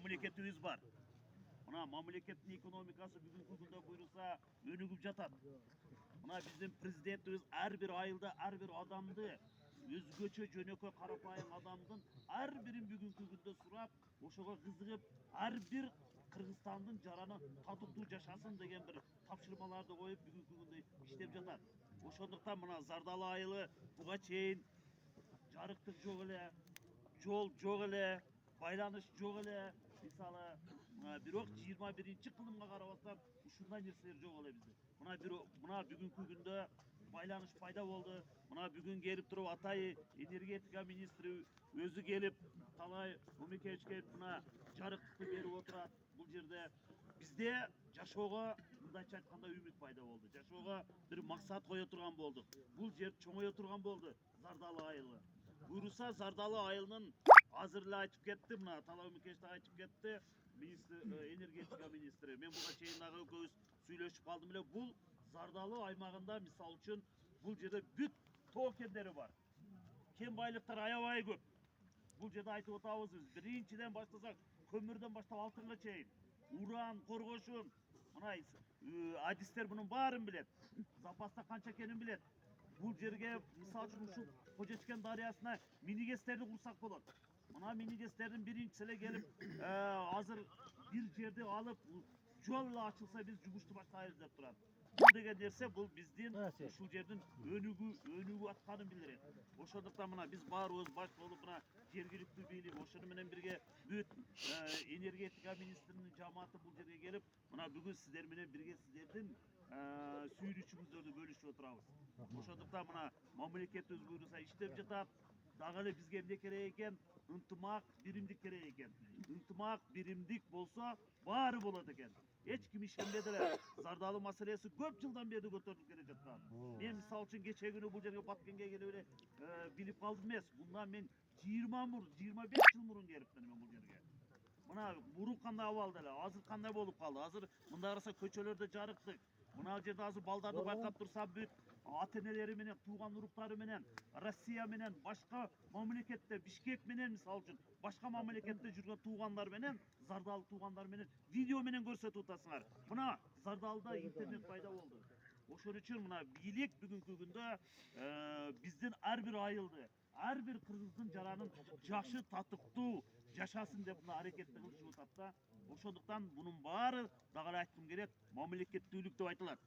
мамлекетибиз бар. Мына мамлекеттин экономикасы бүгүнкү күндө буйруса өнүгүп жатат. Мына биздин президентибиз ар бир айылда ар бир адамды өзгөчө жөнөкөй карапайым адамдын ар бирин бүгүнкү күндө сурап, ошого кызыгып, ар бир Кыргызстандын жараны татыктуу жашасын деген бир тапшырмаларды коюп бүгүнкү күндө иштеп жатат. Ошондуктан мына Зардалы айылы буга чейин жарыктык жок эле, жол жок эле, байланыш жок эле. Мисалы, бирок 21-кылымга карабастан ушундай нерселер жок эле бизде. Мына бүгүнкү күндө байланыш пайда болду. Мына бүгүн келип туруп Атайы энергетика министри өзү келип, Талай Умекеевич келип мына жарыктыкты берип отурат. Бул жерде бизде жашоого мындайча айтканда үмүт пайда болду. Жашоого бир максат кое турган болдук. Бул жер чоңое турган болду, Зардалы айылы. Буйруса Зардалы айылынын азыр эле айтып кетти, мына Талай Умекеевич да айтып кетти, энергетика министри. Мен буга чейин дагы экөөбүз сүйлөшүп калдым эле. Бул Зардалы аймагында мисалы үчүн бул жерде бүт тоо кендери бар. Кен байлыктар аябай көп. Бул жерде айтып атабыз биз. Биринчиден баштасак, көмүрдөн баштап алтынга чейин, уран, коргошун, мына адистер мунун баарын билет. Запаста канча экенин билет. Бул жерге мисалы үчүн ушул Кожечкен дарыясына минигестерди курсак болот. Мына минигестердин биринчиси эле келип, азыр бир жерди алып, жол эле ачылса биз жумушту баштайбыз деп турат. Бул деген нерсе бул биздин ушул жердин өнүгүп атканын билдирет. Ошондуктан мына биз баарыбыз баш болуп мына жергиликтүү бийлик, ошону менен бирге бүт энергетика министринин жамааты бул жерге келип, мына бүгүн сиздер менен бирге сиздердин сүйүнүчүңүздөрдү бөлүшүп отурабыз. Ошондуктан мына мамлекетибиз буйруса иштеп жатат. Дагы эле бизге эмне керек экен? Ынтымак, биримдик керек экен. Ынтымак, биримдик болсо баары болот экен. Эч ким ишенбеди эле. Зардалы маселеси көп жылдан бери көтөрүлүп келе жаткан. Мен мисалы үчүн кечээ күнү бул жерге Баткенге келип эле билип калдым эмес. Bundan мен 25 жыл мурун келиптин мен бул жерге. Мына мурун кандай абалда эле, азыр кандай болуп калды? Азыр мында караса көчөлөрдө жарыктык. Мына жерде азыр балдарды байкап турсам бүт ата-энелери менен, тууган уруктары менен, Россия менен, башка мамлекетте, Бишкек менен мисалы үчүн, башка мамлекетте жүргөн туугандар менен, Зардалы туугандар менен видео менен көрсөтүп атасыңар. Мына Зардалыда интернет пайда болду. Ошон үчүн мына бийлик бүгүнкү күндө биздин ар бир айылды, ар бир кыргыздын жаранын жакшы татыктуу жашасын деп мына аракетти кылышып атат да. Ошондуктан бунун баары дагы эле айткым келет, мамлекеттүүлүк деп айтылат.